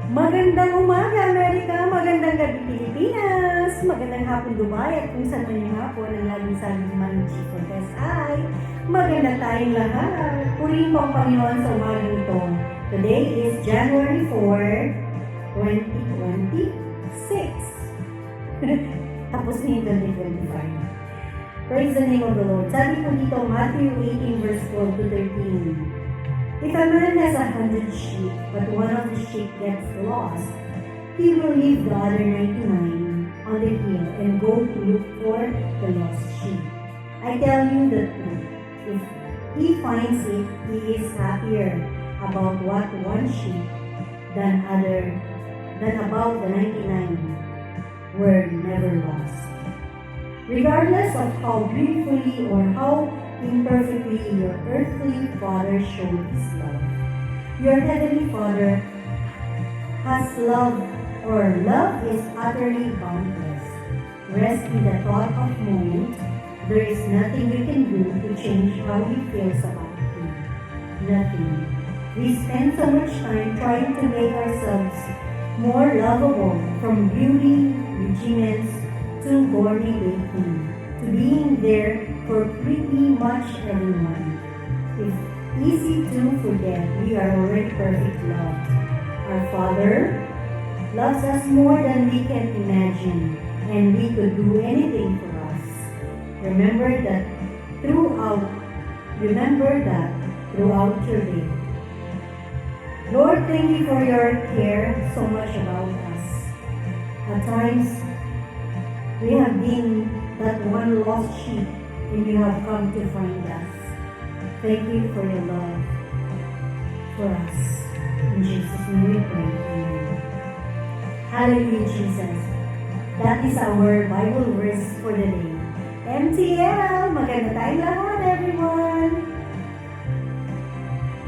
Magandang umaga, Amerika! Magandang gabi, Pilipinas! Magandang hapon, Dubai! At kung saan man yung hapon, ang laging sabi naman ng Chief of SI, maganda tayong lahat! Purihin po ang Panginoon sa umagang ito. Today is January 4, 2026. Tapos na yung 2025. Praise the name of the Lord. Sabi po dito, Matthew 18 verse 12 to 13. If a man has 100 sheep, but one of the sheep gets lost, he will leave the other 99 on the hill and go to look for the lost sheep. I tell you the truth, if he finds it, he is happier about what one sheep than about the 99 were never lost. Regardless of how beautifully or how imperfectly your earthly Father showed His love, your Heavenly Father has love, or love is utterly boundless. Rest in the thought of moment, there is nothing you can do to change how He feels about you. Nothing. We spend so much time trying to make ourselves more lovable, from beauty regimens to gourmet baking, to being there for pretty much everyone. It's easy to forget we are already perfect loved. Our Father loves us more than we can imagine, and we could do anything for us. Remember that throughout your day. Lord, thank you for your care so much about us. At times, we have been that one lost sheep, and you have come to find us. Thank you for your love for us. In Jesus' name we pray. Amen. Hallelujah, Jesus. That is our Bible verse for the day. MTL, maganda tayong